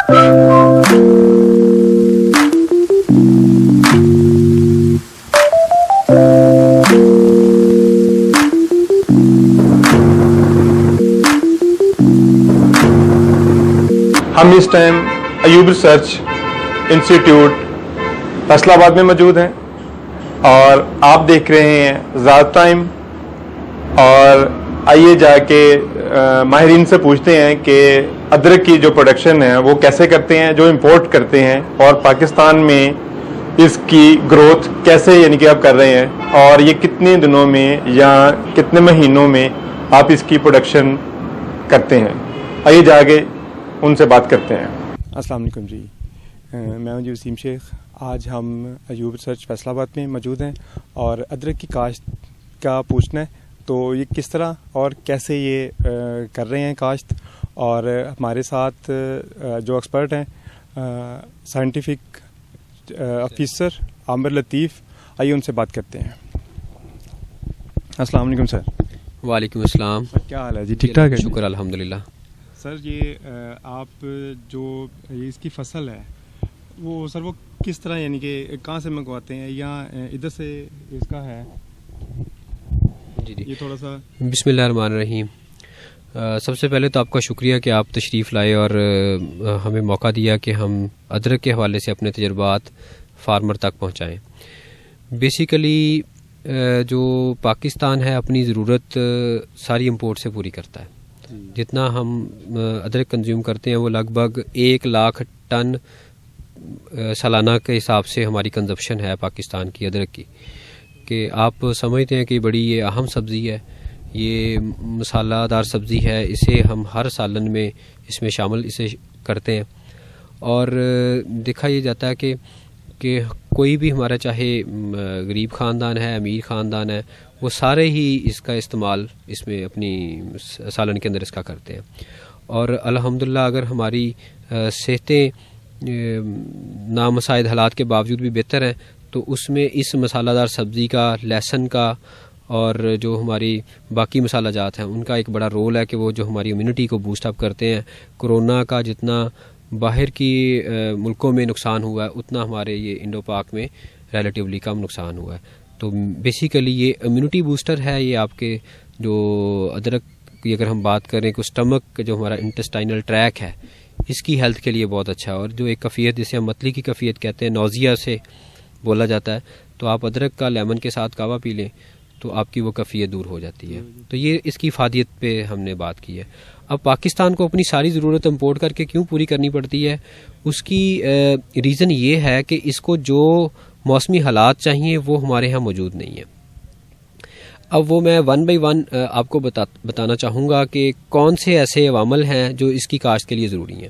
ہم اس time Ayub research institute Faisalabad میں موجود ہیں اور آپ دیکھ رہے ہیں ذات ٹائم. اور آئیے جا کے ماہرین سے پوچھتے ہیں کہ ادرک کی جو پروڈکشن ہے وہ کیسے کرتے ہیں جو امپورٹ کرتے ہیں, اور پاکستان میں اس کی گروتھ کیسے یعنی کہ آپ کر رہے ہیں, اور یہ کتنے دنوں میں یا کتنے مہینوں میں آپ اس کی پروڈکشن کرتے ہیں. آئیے جا کے ان سے بات کرتے ہیں. السلام علیکم جی, میں ہوں جی وسیم شیخ. آج ہم ایوب ریسرچ فیصل آباد میں موجود ہیں اور ادرک کی کاشت کا پوچھنا ہے تو یہ کس طرح اور کیسے یہ کر رہے ہیں کاشت, اور ہمارے ساتھ جو ایکسپرٹ ہیں سائنٹیفک آفیسر عامر لطیف, آئیے ان سے بات کرتے ہیں. السلام علیکم سر. وعلیکم السلام. کیا حال ہے جی؟ ٹھیک ٹھاک ہے. شکر الحمدللہ. سر یہ آپ جو اس کی فصل ہے وہ کس طرح یعنی کہ کہاں سے منگواتے ہیں یا ادھر سے اس کا ہے؟ جی یہ تھوڑا سا. بسم اللہ الرحمن الرحیم. سب سے پہلے تو آپ کا شکریہ کہ آپ تشریف لائے اور ہمیں موقع دیا کہ ہم ادرک کے حوالے سے اپنے تجربات فارمر تک پہنچائیں. بیسیکلی جو پاکستان ہے اپنی ضرورت ساری امپورٹ سے پوری کرتا ہے. جتنا ہم ادرک کنزیوم کرتے ہیں وہ لگ بھگ 1,00,000 ٹن سالانہ کے حساب سے ہماری کنزپشن ہے پاکستان کی ادرک کی. کہ آپ سمجھتے ہیں کہ بڑی یہ اہم سبزی ہے, یہ مسالہ دار سبزی ہے, اسے ہم ہر سالن میں اس میں شامل اسے کرتے ہیں. اور دیکھا یہ جاتا ہے کہ کوئی بھی ہمارا چاہے غریب خاندان ہے, امیر خاندان ہے, وہ سارے ہی اس کا استعمال اس میں اپنی سالن کے اندر اس کا کرتے ہیں. اور الحمدللہ اگر ہماری صحتیں نامساعد حالات کے باوجود بھی بہتر ہیں تو اس میں اس مسالہ دار سبزی کا, لہسن کا اور جو ہماری باقی مسالہ جات ہیں ان کا ایک بڑا رول ہے کہ وہ جو ہماری امیونٹی کو بوسٹ اپ کرتے ہیں. کرونا کا جتنا باہر کی ملکوں میں نقصان ہوا ہے اتنا ہمارے یہ انڈو پاک میں ریلیٹیولی کم نقصان ہوا ہے. تو بیسیکلی یہ امیونٹی بوسٹر ہے. یہ آپ کے جو ادرک کی اگر ہم بات کریں کہ اسٹمک جو ہمارا انٹسٹائنل ٹریک ہے اس کی ہیلتھ کے لیے بہت اچھا ہے. اور جو ایک کیفیت جسے ہم متلی کی کیفیت کہتے ہیں, نوزیا سے بولا جاتا ہے, تو آپ ادرک کا لیمن کے ساتھ کعوہ پی لیں تو آپ کی وہ کیفیت دور ہو جاتی ہے. تو یہ اس کی افادیت پہ ہم نے بات کی ہے. اب پاکستان کو اپنی ساری ضرورت امپورٹ کر کے کیوں پوری کرنی پڑتی ہے, اس کی ریزن یہ ہے کہ اس کو جو موسمی حالات چاہیے وہ ہمارے ہاں موجود نہیں ہیں. اب وہ میں 1 بائی 1 آپ کو بتانا چاہوں گا کہ کون سے ایسے عوامل ہیں جو اس کی کاشت کے لیے ضروری ہیں.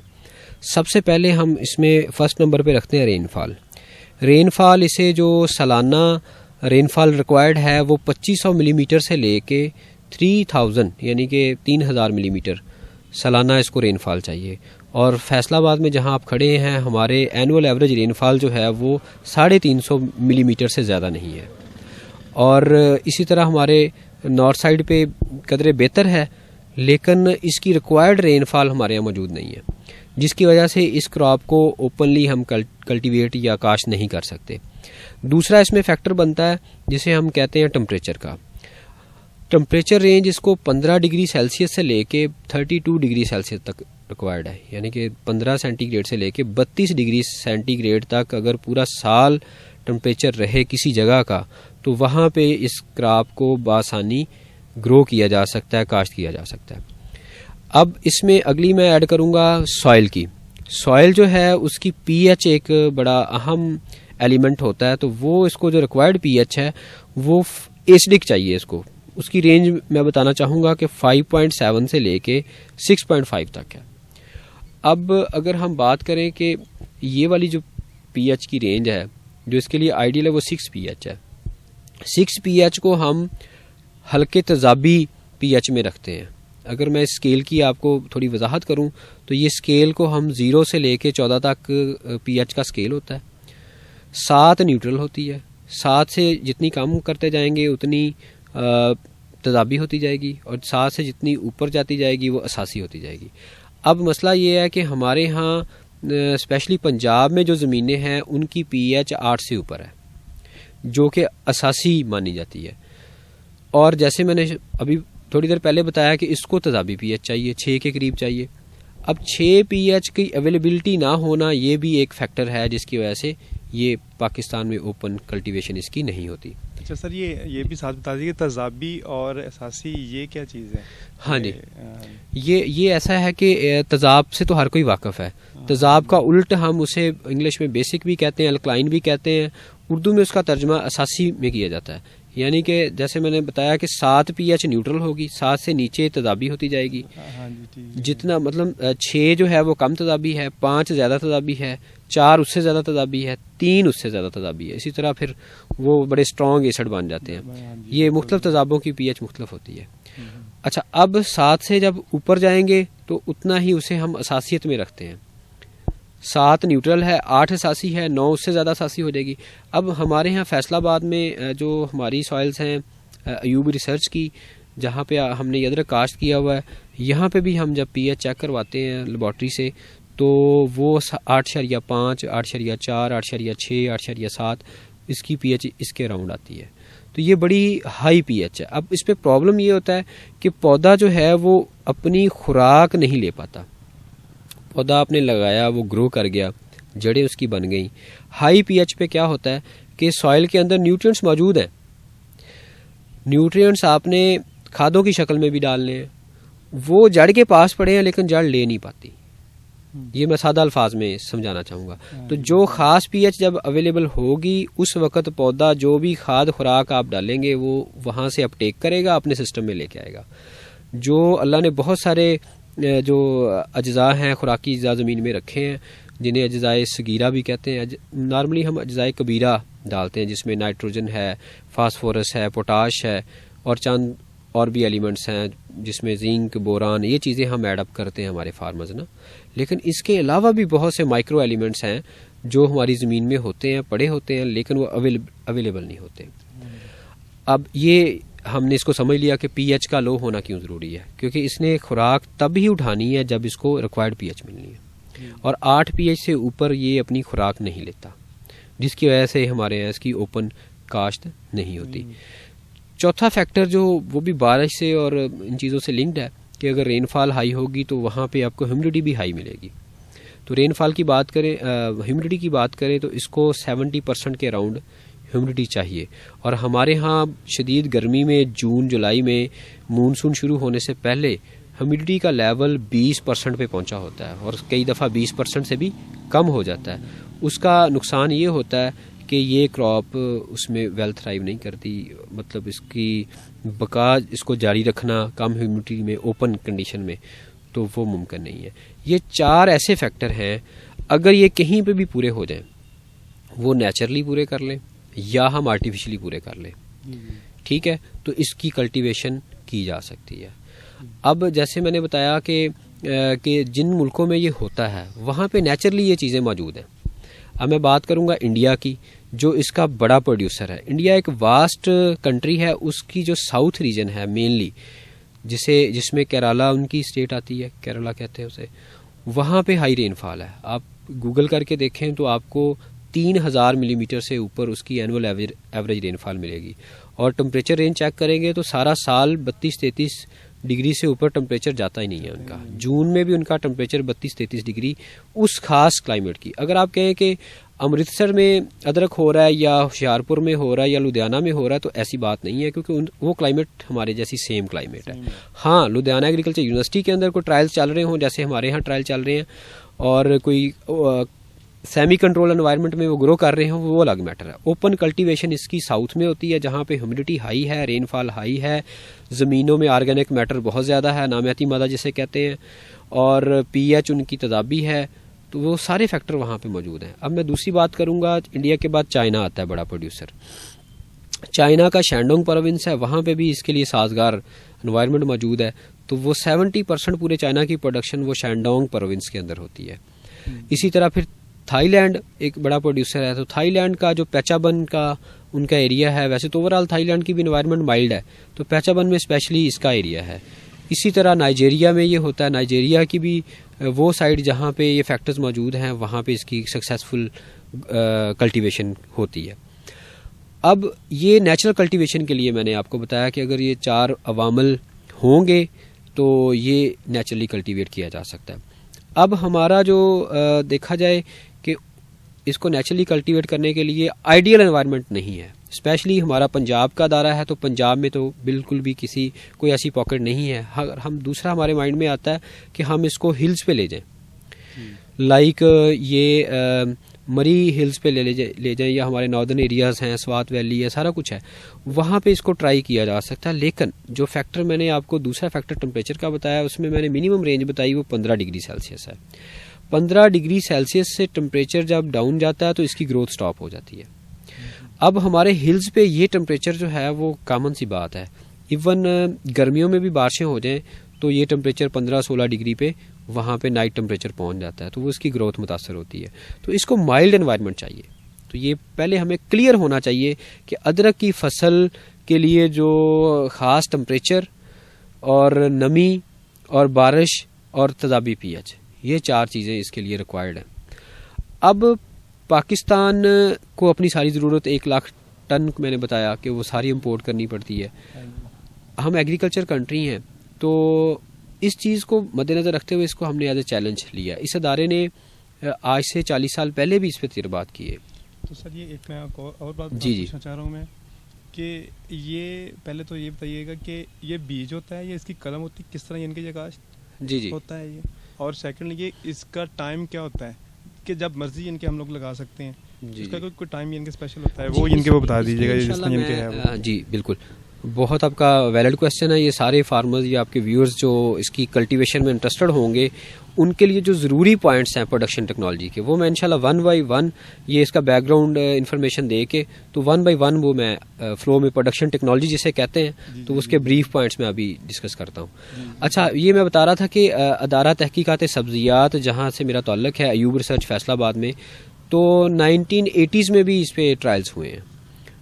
سب سے پہلے ہم اس میں فرسٹ نمبر پہ رکھتے ہیں رین فال. رین فال اسے جو سالانہ رین فال ریکوائرڈ ہے وہ 2500 ملی میٹر سے لے کے 3000 یعنی کہ 3000 ملی میٹر سالانہ اس کو رین فال چاہیے. اور فیصل آباد میں جہاں آپ کھڑے ہیں ہمارے اینول ایوریج رین فال جو ہے وہ 350 ملی میٹر سے زیادہ نہیں ہے. اور اسی طرح ہمارے نارتھ سائڈ پہ قدرے بہتر ہے لیکن اس کی ریکوائرڈ رین فال ہمارے یہاں موجود نہیں ہے, جس کی وجہ سے اس کراپ کو اوپنلی ہم کلٹیویٹ یا کاشت نہیں کر سکتے. دوسرا اس میں فیکٹر بنتا ہے جسے ہم کہتے ہیں ٹمپریچر کا. ٹمپریچر رینج اس کو 15 ڈگری سیلسیس سے لے کے 32 ڈگری سیلسیس تک ریکوائرڈ ہے. یعنی کہ 15 سینٹی گریڈ سے لے کے 32 ڈگری سینٹی گریڈ تک اگر پورا سال ٹمپریچر رہے کسی جگہ کا تو وہاں پہ اس کراپ کو بآسانی گرو کیا جا سکتا ہے, کاشت کیا جا سکتا ہے. اب اس میں اگلی میں ایڈ کروں گا سوائل کی. سوائل جو ہے اس کی پی ایچ ایک بڑا اہم ایلیمنٹ ہوتا ہے, تو وہ اس کو جو ریکوائرڈ پی ایچ ہے وہ ایسڈک چاہیے. اس کو اس کی رینج میں بتانا چاہوں گا کہ 5.7 سے لے کے 6.5 تک ہے. اب اگر ہم بات کریں کہ یہ والی جو پی ایچ کی رینج ہے جو اس کے لیے آئیڈیل ہے وہ 6 پی ایچ ہے. 6 پی ایچ کو ہم ہلکے تیزابی پی ایچ میں رکھتے ہیں. اگر میں اس اسکیل کی آپ کو تھوڑی وضاحت کروں تو یہ اسکیل کو ہم 0 سے لے کے 14 تک پی ایچ کا اسکیل ہوتا ہے. 7 نیوٹرل ہوتی ہے, 7 سے جتنی کم کرتے جائیں گے اتنی تیزابی ہوتی جائے گی, اور 7 سے جتنی اوپر جاتی جائے گی وہ اساسی ہوتی جائے گی. اب مسئلہ یہ ہے کہ ہمارے ہاں اسپیشلی پنجاب میں جو زمینیں ہیں ان کی پی ایچ 8 سے اوپر ہے، جو کہ اساسی مانی جاتی ہے. اور جیسے میں نے ابھی تھوڑی دیر پہلے بتایا کہ اس کو تیزابی پی ایچ چاہیے، 6 کے قریب چاہیے. اب 6 پی ایچ کی اویلیبلٹی نہ ہونا یہ بھی ایک فیکٹر ہے جس کی وجہ سے یہ پاکستان میں اوپن کلٹیویشن اس کی نہیں ہوتی. اچھا سر، یہ بھی ساتھ بتا دیجیے کہ تیزابی اور اساسی یہ کیا چیز ہے؟ ہاں جی، یہ ایسا ہے کہ تیزاب سے تو ہر کوئی واقف ہے. تیزاب کا الٹ ہم اسے انگلش میں بیسک بھی کہتے ہیں، الکلائن بھی کہتے ہیں. اردو میں اس کا ترجمہ اساسی میں کیا جاتا ہے. یعنی کہ جیسے میں نے بتایا کہ 7 پی ایچ نیوٹرل ہوگی، 7 سے نیچے تیزابی ہوتی جائے گی. جتنا مطلب 6 جو ہے وہ کم تیزابی ہے، 5 زیادہ تیزابی ہے، 4 اس سے زیادہ تیزابی ہے، 3 اس سے زیادہ تیزابی ہے. اسی طرح پھر وہ بڑے اسٹرانگ ایسڈ بن جاتے ہیں. یہ مختلف تیزابوں کی پی ایچ مختلف ہوتی ہے. اچھا، اب 7 سے جب اوپر جائیں گے تو اتنا ہی اسے ہم اساسیت میں رکھتے ہیں. 7 نیوٹرل ہے، 8 اساسی ہے، 9 اس سے زیادہ اساسی ہو جائے گی. اب ہمارے ہاں فیصل آباد میں جو ہماری سوائلز ہیں ایوب ریسرچ کی، جہاں پہ ہم نے ادرک کاشت کیا ہوا ہے، یہاں پہ بھی ہم جب پی ایچ چیک کرواتے ہیں لیبارٹری سے تو وہ 8.5، 8.4، 8.6، 8.7 اس کی پی ایچ اس کے اراؤنڈ آتی ہے. تو یہ بڑی ہائی پی ایچ ہے. اب اس پہ پرابلم یہ ہوتا ہے کہ پودا جو ہے وہ اپنی خوراک نہیں لے پاتا. پودا آپ نے لگایا، وہ گرو کر گیا، جڑیں اس کی بن گئیں. ہائی پی ایچ پہ کیا ہوتا ہے کہ سوائل کے اندر نیوٹرینٹس موجود ہیں. نیوٹرینٹس آپ نے کھادوں کی شکل میں بھی ڈالنے ہیں، وہ جڑ کے پاس پڑے ہیں لیکن جڑ لے نہیں پاتی. یہ میں سادہ الفاظ میں سمجھانا چاہوں گا. تو جو خاص پی ایچ جب اویلیبل ہوگی اس وقت پودا جو بھی کھاد خوراک آپ ڈالیں گے وہ وہاں سے اپٹیک کرے گا، اپنے سسٹم میں لے کے آئے گا. جو اللہ نے بہت سارے جو اجزاء ہیں خوراکی اجزاء زمین میں رکھے ہیں جنہیں اجزائے صغیرہ بھی کہتے ہیں. نارملی ہم اجزائے کبیرہ ڈالتے ہیں جس میں نائٹروجن ہے، فاسفورس ہے، پوٹاش ہے اور چند اور بھی ایلیمنٹس ہیں جس میں زنک، بوران، یہ چیزیں ہم ایڈ اپ کرتے ہیں ہمارے فارمرز نا. لیکن اس کے علاوہ بھی بہت سے مائکرو ایلیمنٹس ہیں جو ہماری زمین میں ہوتے ہیں، پڑے ہوتے ہیں، لیکن وہ اویلیبل نہیں ہوتے. اب یہ ہم نے اس کو سمجھ لیا کہ پی ایچ کا لو ہونا کیوں ضروری ہے، کیونکہ اس نے خوراک تب ہی اٹھانی ہے جب اس کو ریکوائرڈ پی ایچ ملنی ہے. اور 8 پی ایچ سے اوپر یہ اپنی خوراک نہیں لیتا، جس کی وجہ سے ہمارے یہاں اس کی اوپن کاشت نہیں ہوتی. چوتھا فیکٹر جو وہ بھی بارش سے اور ان چیزوں سے لنکڈ ہے کہ اگر رین فال ہائی ہوگی تو وہاں پہ آپ کو ہیومیڈیٹی بھی ہائی ملے گی. تو رین فال کی بات کریں، ہیومیڈیٹی کی بات کریں تو اس کو 70% کے اراؤنڈ ہیومیڈیٹی چاہیے. اور ہمارے ہاں شدید گرمی میں جون جولائی میں مونسون شروع ہونے سے پہلے ہیومیڈیٹی کا لیول 20% پہ پہنچا ہوتا ہے اور کئی دفعہ 20% سے بھی کم ہو جاتا ہے. اس کا نقصان یہ ہوتا ہے کہ یہ کراپ اس میں ویل تھرائیو نہیں کرتی، مطلب اس کی بقا، اس کو جاری رکھنا کم ہیومیڈیٹی میں اوپن کنڈیشن میں تو وہ ممکن نہیں ہے. یہ 4 ایسے فیکٹر ہیں، اگر یہ کہیں پہ بھی پورے ہو جائیں، وہ نیچرلی پورے کر لیں یا ہم آرٹیفیشلی پورے کر لیں، ٹھیک ہے، تو اس کی کلٹیویشن کی جا سکتی ہے. اب جیسے میں نے بتایا کہ جن ملکوں میں یہ ہوتا ہے وہاں پہ نیچرلی یہ چیزیں موجود ہیں. اب میں بات کروں گا انڈیا کی، جو اس کا بڑا پروڈیوسر ہے. انڈیا ایک واسٹ کنٹری ہے، اس کی جو ساؤتھ ریجن ہے مینلی، جس میں کیرالا ان کی اسٹیٹ آتی ہے، کیرالا کہتے ہیں اسے، وہاں پہ ہائی رین فال ہے. آپ گوگل کر کے دیکھیں تو آپ کو 3000 ملی میٹر سے اوپر اس کی اینول ایوریج رین فال ملے گی. اور ٹمپریچر رینج چیک کریں گے تو سارا سال 32-33 ڈگری سے اوپر ٹمپریچر جاتا ہی نہیں ہے ان کا. جون میں بھی ان کا ٹمپریچر 32-33 ڈگری اس خاص کلائمیٹ کی. اگر آپ کہیں کہ امرتسر میں ادرک ہو رہا ہے یا ہوشیارپور میں ہو رہا ہے یا لدھیانہ میں ہو رہا ہے تو ایسی بات نہیں ہے، کیونکہ وہ کلائمیٹ ہمارے جیسی سیم کلائمیٹ ہے. ہاں، لدھیانہ ایگریکلچر یونیورسٹی کے اندر کوئی ٹرائلز چل رہے ہوں جیسے ہمارے ہاں ٹرائل چل رہے ہیں، اور کوئی سیمی کنٹرول انوائرمنٹ میں وہ گرو کر رہے ہوں، وہ الگ میٹر ہے. اوپن کلٹیویشن اس کی ساؤتھ میں ہوتی ہے جہاں پہ ہیومیڈیٹی ہائی ہے، رین فال ہائی ہے، زمینوں میں آرگینک میٹر بہت زیادہ ہے، نامیاتی مادہ جسے کہتے ہیں، اور پی ایچ ان کی تیزابی ہے. تو وہ سارے فیکٹر وہاں پہ موجود ہیں. اب میں دوسری بات کروں گا، انڈیا کے بعد چائنا آتا ہے بڑا پروڈیوسر. چائنا کا شینڈونگ پروونس ہے، وہاں پہ بھی اس کے لیے سازگار انوائرمنٹ موجود ہے. تو وہ 70% پورے چائنا کی پروڈکشن وہ شینڈونگ پروونس کے اندر ہوتی ہے. اسی طرح پھر تھائی لینڈ ایک بڑا پروڈیوسر ہے. تو تھائی لینڈ کا جو پیچابن کا ان کا ایریا ہے، ویسے تو اوور آل تھائی لینڈ کی بھی انوائرمنٹ مائلڈ ہے، تو پیچابن میں اسپیشلی اس کا ایریا ہے. اسی طرح نائجیریا میں یہ ہوتا ہے. نائجیریا کی بھی وہ سائڈ جہاں پہ یہ فیکٹرز موجود ہیں وہاں پہ اس کی سکسیزفل کلٹیویشن ہوتی ہے. اب یہ نیچرل کلٹیویشن کے لیے میں نے آپ کو بتایا کہ اگر یہ 4 عوامل ہوں گے تو یہ نیچرلی کلٹیویٹ کیا جا سکتا ہے. اب ہمارا جو دیکھا جائے کہ اس کو نیچرلی کلٹیویٹ کرنے کے لیے آئیڈیل انوائرمنٹ نہیں ہے. اسپیشلی ہمارا پنجاب کا دارہ ہے تو پنجاب میں تو بالکل بھی کوئی ایسی پاکٹ نہیں ہے. ہم دوسرا ہمارے مائنڈ میں آتا ہے کہ ہم اس کو ہلز پہ لے جائیں, لائک یہ مری ہلز پہ لے جائیں یا ہمارے ناردرن ایریاز ہیں, سوات ویلی ہے, سارا کچھ ہے, وہاں پہ اس کو ٹرائی کیا جا سکتا ہے. لیکن جو فیکٹر میں نے آپ کو دوسرا فیکٹر ٹمپریچر کا بتایا اس میں نے منیمم رینج بتائی وہ 15 ڈگری سیلسیس ہے. 15 ڈگری سیلسیس سے ٹمپریچر جب ڈاؤن جاتا ہے تو اس کی گروتھ سٹاپ ہو جاتی ہے. اب ہمارے ہلز پہ یہ ٹمپریچر جو ہے وہ کامن سی بات ہے. ایون گرمیوں میں بھی بارشیں ہو جائیں تو یہ ٹمپریچر 15-16 ڈگری پہ وہاں پہ نائٹ ٹمپریچر پہنچ جاتا ہے, تو وہ اس کی گروتھ متاثر ہوتی ہے. تو اس کو مائلڈ انوائرمنٹ چاہیے. تو یہ پہلے ہمیں کلیئر ہونا چاہیے کہ ادرک کی فصل کے لیے جو خاص ٹمپریچر اور نمی اور بارش اور تضابی پی ایچ, یہ 4 چیزیں اس کے لیے ریکوائرڈ ہیں. اب پاکستان کو اپنی ساری ضرورت 1 لاکھ ٹن میں نے بتایا کہ وہ ساری امپورٹ کرنی پڑتی ہے. ہم ایگریکلچر کنٹری ہیں تو اس چیز کو مد نظر رکھتے ہوئے اس کو ہم نے ایز اے چیلنج لیا. اس ادارے نے آج سے 40 سال پہلے بھی اس پہ تجربات کیے. تو سر یہ ایک میں اور بات جی پوچھنا چاہ رہا ہوں میں کہ یہ پہلے تو یہ بتائیے گا کہ یہ بیج ہوتا ہے یا اس کی قلم ہوتی ہے, کس طرح ان کی کاشت جی ہوتا ہے یہ, اور سیکنڈ یہ اس کا ٹائم کیا ہوتا ہے کہ جب مرضی ان کے ہم لوگ لگا سکتے ہیں, اس کا کوئی ٹائم ان کے اسپیشل ہوتا ہے, وہ ان کے وہ بتا دیجیے گا جس طرح ان کے ہے. جی بالکل, بہت آپ کا ویلڈ کویسچن ہے. یہ سارے فارمرز یا آپ کے ویورز جو اس کی کلٹیویشن میں انٹرسٹڈ ہوں گے ان کے لیے جو ضروری پوائنٹس ہیں پروڈکشن ٹیکنالوجی کے, وہ میں انشاءاللہ 1 بائی 1 یہ اس کا بیک گراؤنڈ انفارمیشن دے کے تو 1 بائی 1 وہ میں فلو میں پروڈکشن ٹیکنالوجی جسے کہتے ہیں تو اس کے بریف پوائنٹس میں ابھی ڈسکس کرتا ہوں. اچھا, یہ میں بتا رہا تھا کہ ادارہ تحقیقات سبزیات جہاں سے میرا تعلق ہے, ایوب ریسرچ فیصل آباد میں, تو 1980s میں بھی اس پہ ٹرائلز ہوئے ہیں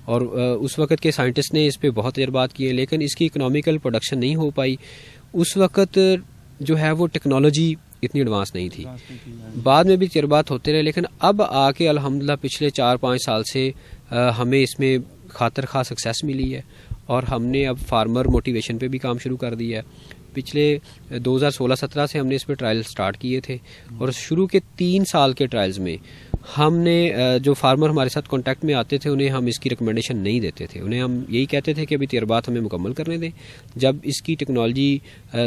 اور اس وقت کے سائنٹسٹ نے اس پہ بہت تجربات کیے, لیکن اس کی اکنامیکل پروڈکشن نہیں ہو پائی. اس وقت جو ہے وہ ٹیکنالوجی اتنی ایڈوانس نہیں تھی. بعد میں بھی تجربات ہوتے رہے, لیکن اب آ کے الحمدللہ پچھلے 4-5 سال سے ہمیں اس میں خاطر خواہ سکسیس ملی ہے اور ہم نے اب فارمر موٹیویشن پہ بھی کام شروع کر دیا ہے. پچھلے 2016-17 سے ہم نے اس پہ ٹرائل سٹارٹ کیے تھے اور شروع کے 3 سال کے ٹرائلز میں ہم نے جو فارمر ہمارے ساتھ کانٹیکٹ میں آتے تھے انہیں ہم اس کی ریکمنڈیشن نہیں دیتے تھے. انہیں ہم یہی کہتے تھے کہ ابھی تجربات ہمیں مکمل کرنے دیں, جب اس کی ٹیکنالوجی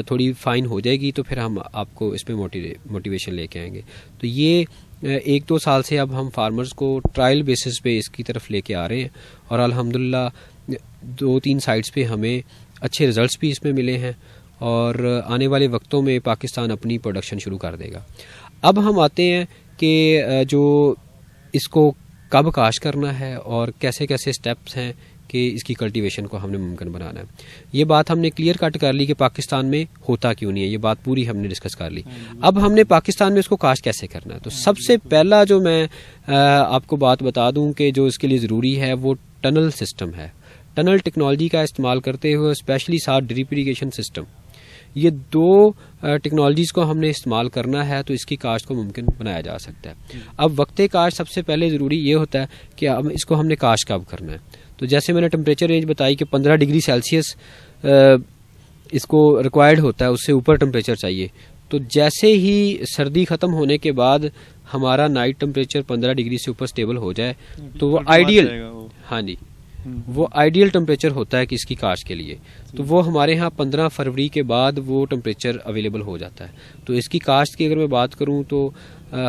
تھوڑی فائن ہو جائے گی تو پھر ہم آپ کو اس پہ موٹیویشن لے کے آئیں گے. تو یہ 1-2 سال سے اب ہم فارمرز کو ٹرائل بیسس پہ اس کی طرف لے کے آ رہے ہیں اور الحمدللہ 2-3 سائٹس پہ ہمیں اچھے ریزلٹس بھی اس میں ملے ہیں اور آنے والے وقتوں میں پاکستان اپنی پروڈکشن شروع کر دے گا. اب ہم آتے ہیں کہ جو اس کو کب کاشت کرنا ہے اور کیسے کیسے سٹیپس ہیں کہ اس کی کلٹیویشن کو ہم نے ممکن بنانا ہے. یہ بات ہم نے کلیئر کٹ کر لی کہ پاکستان میں ہوتا کیوں نہیں ہے, یہ بات پوری ہم نے ڈسکس کر لی. اب ہم نے پاکستان میں اس کو کاشت کیسے کرنا ہے, تو سب سے پہلا جو میں آپ کو بات بتا دوں کہ جو اس کے لیے ضروری ہے وہ ٹنل سسٹم ہے. ٹنل ٹیکنالوجی کا استعمال کرتے ہوئے اسپیشلی ساتھ ڈرپ اریگیشن سسٹم, یہ 2 ٹیکنالوجیز کو ہم نے استعمال کرنا ہے تو اس کی کاشت کو ممکن بنایا جا سکتا ہے. اب وقت کاشت سب سے پہلے ضروری یہ ہوتا ہے کہ اب اس کو ہم نے کاشت کب کرنا ہے. تو جیسے میں نے ٹمپریچر رینج بتائی کہ 15 ڈگری سیلسیس اس کو ریکوائرڈ ہوتا ہے, اس سے اوپر ٹمپریچر چاہیے. تو جیسے ہی سردی ختم ہونے کے بعد ہمارا نائٹ ٹمپریچر 15 ڈگری سے اوپر سٹیبل ہو جائے تو وہ آئیڈیل, ہاں جی, وہ آئیڈیل ٹمپریچر ہوتا ہے کہ اس کی کاشت کے لیے. تو وہ ہمارے ہاں 15 فروری کے بعد وہ ٹمپریچر اویلیبل ہو جاتا ہے. تو اس کی کاشت کی اگر میں بات کروں تو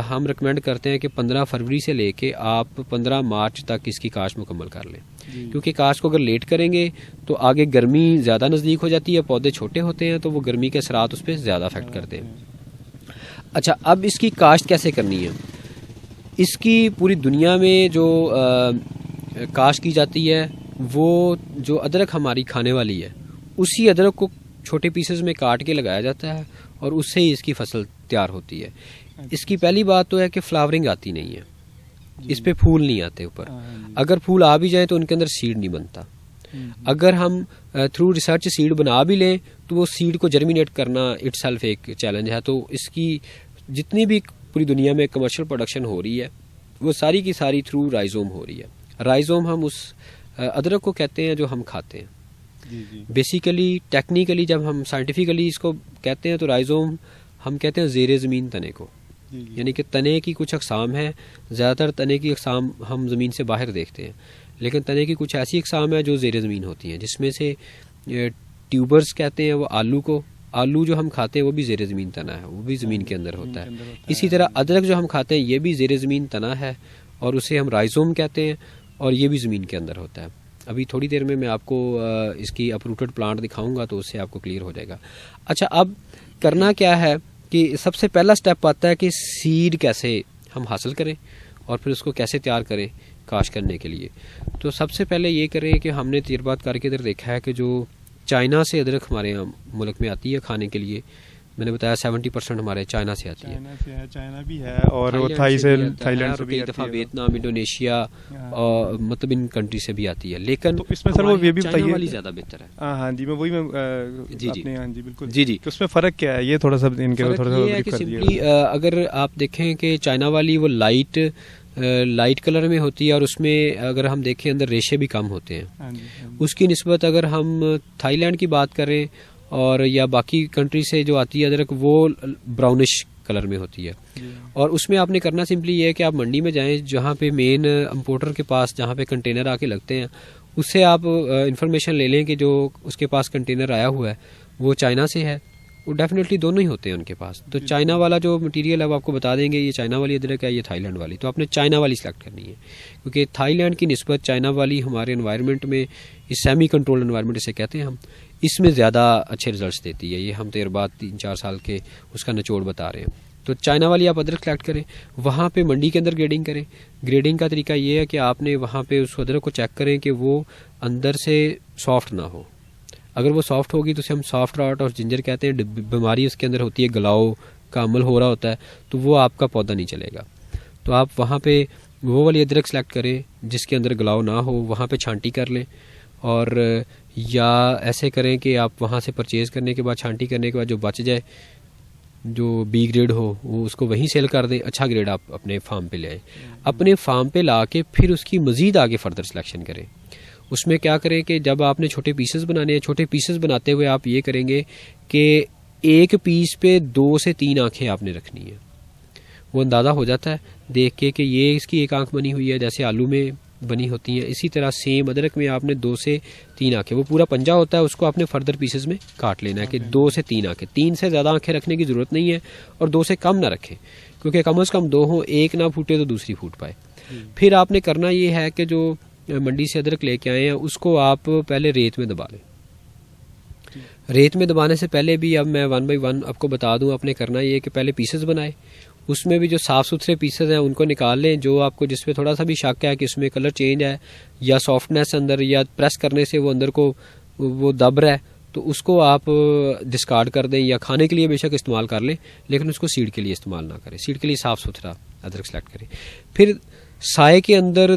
ہم ریکمینڈ کرتے ہیں کہ 15 فروری سے لے کے آپ 15 مارچ تک اس کی کاشت مکمل کر لیں, کیونکہ کاشت کو اگر لیٹ کریں گے تو آگے گرمی زیادہ نزدیک ہو جاتی ہے, پودے چھوٹے ہوتے ہیں تو وہ گرمی کے اثرات اس پہ زیادہ افیکٹ کرتے ہیں. اچھا, اب اس کی کاشت کیسے کرنی ہے. اس کی پوری دنیا میں جو کاشت کی جاتی ہے وہ جو ادرک ہماری کھانے والی ہے اسی ادرک کو چھوٹے پیسز میں کاٹ کے لگایا جاتا ہے اور اس سے ہی اس کی فصل تیار ہوتی ہے. اس کی پہلی بات تو ہے کہ فلاورنگ آتی نہیں ہے, اس پہ پھول نہیں آتے اوپر. اگر پھول آ بھی جائیں تو ان کے اندر سیڈ نہیں بنتا. اگر ہم تھرو ریسرچ سیڈ بنا بھی لیں تو وہ سیڈ کو جرمینیٹ کرنا اٹ سیلف ایک چیلنج ہے. تو اس کی جتنی بھی پوری دنیا میں کمرشل پروڈکشن ہو رہی ہے وہ ساری کی ساری تھرو رائزوم ہو رہی ہے. رائزوم ہم اس ادرک کو کہتے ہیں جو ہم کھاتے ہیں. بیسیکلی ٹیکنیکلی جب ہم سائنٹیفکلی اس کو کہتے ہیں تو رائزوم ہم کہتے ہیں زیر زمین تنے کو, یعنی کہ تنے کی کچھ اقسام ہیں. زیادہ تر تنے کی اقسام ہم زمین سے باہر دیکھتے ہیں, لیکن تنے کی کچھ ایسی اقسام ہیں جو زیر زمین ہوتی ہیں, جس میں سے ٹیوبرز کہتے ہیں وہ آلو کو. آلو جو ہم کھاتے ہیں وہ بھی زیر زمین تنا ہے, وہ بھی زمین کے اندر ہوتا ہے. اسی طرح ادرک جو ہم کھاتے ہیں یہ بھی زیر زمین تنا ہے اور اسے ہم رائزوم کہتے ہیں, اور یہ بھی زمین کے اندر ہوتا ہے. ابھی تھوڑی دیر میں آپ کو اس کی اپروٹڈ پلانٹ دکھاؤں گا تو اس سے آپ کو کلیئر ہو جائے گا. اچھا, اب کرنا کیا ہے کہ سب سے پہلا سٹیپ آتا ہے کہ سیڈ کیسے ہم حاصل کریں اور پھر اس کو کیسے تیار کریں کاشت کرنے کے لیے. تو سب سے پہلے یہ کریں کہ ہم نے تجربات کر کے ادھر دیکھا ہے کہ جو چائنا سے ادرک ہمارے یہاں ملک میں آتی ہے کھانے کے لیے, میں نے بتایا 70% ہمارے چائنا سے آتی ہے. چائنا بھی ہے اور تھائی لینڈ سے بھی, دفعہ ویتنام, انڈونیشیا, مطلب ان کنٹری سے بھی آتی ہے. لیکن اس میں سر وہ یہ بھی بتائیے والی زیادہ بہتر ہے. ہاں جی, میں وہی جی بالکل جی. اس میں فرق کیا ہے یہ تھوڑا سا ان کے سمپلی اگر آپ دیکھیں کہ چائنا والی وہ لائٹ کلر میں ہوتی ہے اور اس میں اگر ہم دیکھیں اندر ریشے بھی کم ہوتے ہیں. اس کی نسبت اگر ہم تھائی لینڈ کی بات کریں اور یا باقی کنٹری سے جو آتی ہے ادرک وہ براؤنش کلر میں ہوتی ہے. اور اس میں آپ نے کرنا سمپلی یہ ہے کہ آپ منڈی میں جائیں جہاں پہ مین امپورٹر کے پاس جہاں پہ کنٹینر آ کے لگتے ہیں, اس سے آپ انفارمیشن لے لیں کہ جو اس کے پاس کنٹینر آیا ہوا ہے وہ چائنا سے ہے. وہ ڈیفینیٹلی دونوں ہی ہوتے ہیں ان کے پاس. تو چائنا والا جو مٹیریل ہے وہ آپ کو بتا دیں گے یہ چائنا والی ادرک ہے, یہ تھائی لینڈ والی. تو آپ نے چائنا والی سلیکٹ کرنی ہے کیونکہ تھائی لینڈ کی نسبت چائنا والی ہمارے انوائرمنٹ میں, اس سیمی کنٹرول انوائرمنٹ اسے کہتے ہیں ہم, اس میں زیادہ اچھے ریزلٹس دیتی ہے. یہ ہم تجربات 3-4 سال کے اس کا نچوڑ بتا رہے ہیں. تو چائنا والی آپ ادرک سلیکٹ کریں, وہاں پہ منڈی کے اندر گریڈنگ کریں. گریڈنگ کا طریقہ یہ ہے کہ آپ نے وہاں پہ اس ادرک کو چیک کریں کہ وہ اندر سے سافٹ نہ ہو. اگر وہ سافٹ ہوگی تو اسے ہم سافٹ راٹ اور جنجر کہتے ہیں. بیماری اس کے اندر ہوتی ہے, گلاؤ کا عمل ہو رہا ہوتا ہے, تو وہ آپ کا پودا نہیں چلے گا. تو آپ وہاں پہ وہ والی ادرک سلیکٹ کریں جس کے اندر گلاؤ نہ ہو, وہاں پہ چھانٹی کر لیں. اور یا ایسے کریں کہ آپ وہاں سے پرچیز کرنے کے بعد چھانٹی کرنے کے بعد جو بچ جائے جو بی گریڈ ہو وہ اس کو وہیں سیل کر دیں. اچھا گریڈ آپ اپنے فارم پہ لے آئیں. اپنے فارم پہ لا کے پھر اس کی مزید آگے فردر سلیکشن کریں. اس میں کیا کریں کہ جب آپ نے چھوٹے پیسز بنانے ہیں, چھوٹے پیسز بناتے ہوئے آپ یہ کریں گے کہ ایک پیس پہ 2 سے 3 آنکھیں آپ نے رکھنی ہیں. وہ اندازہ ہو جاتا ہے دیکھ کے کہ یہ اس کی ایک آنکھ بنی ہوئی ہے جیسے آلو میں بنی ہوتی ہیں. اسی طرح سیم ادرک میں آپ نے 2 سے 3 آنکھیں, وہ پورا پنجہ ہوتا ہے اس کو آپ نے فردر پیسز میں کاٹ لینا ہے کہ 2 سے 3 آنکھیں. 3 سے زیادہ آنکھیں رکھنے کی ضرورت نہیں ہے اور 2 سے کم نہ رکھیں کیونکہ کم از کم 2 ہوں, ایک نہ پھوٹے تو دوسری پھوٹ پائے. پھر آپ نے کرنا یہ ہے کہ جو منڈی سے ادرک لے کے آئے ہیں اس کو آپ پہلے ریت میں دبا لیں. ریت میں دبانے سے پہلے بھی اب میں 1 بائی 1 آپ کو بتا دوں, آپ نے کرنا یہ کہ پہلے پیسز بنائے, اس میں بھی جو صاف ستھرے پیسز ہیں ان کو نکال لیں. جو آپ کو جس پہ تھوڑا سا بھی شک ہے کہ اس میں کلر چینج ہے یا سافٹنیس اندر یا پریس کرنے سے وہ اندر کو وہ دب رہا ہے تو اس کو آپ ڈسکارڈ کر دیں, یا کھانے کے لیے بے شک استعمال کر لیں لیکن اس کو سیڈ کے لیے استعمال نہ کریں. سیڈ کے لیے صاف ستھرا ادرک سلیکٹ کریں. پھر سائے کے اندر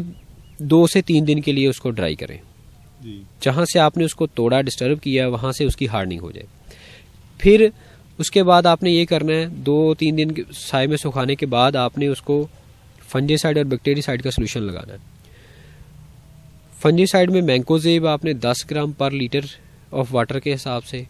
2 سے 3 دن کے لیے اس کو ڈرائی کریں. جہاں سے آپ نے اس کو توڑا ڈسٹرب کیا وہاں سے اس کی ہارڈننگ ہو جائے. پھر اس کے بعد آپ نے یہ کرنا ہے 2-3 دن سائے میں سکھانے کے بعد آپ نے اس کو فنجی سائڈ اور بیکٹیری سائڈ کا سولوشن لگانا ہے. فنجی سائڈ میں مینکوزیب آپ نے 10 gram per litre of water کے حساب سے,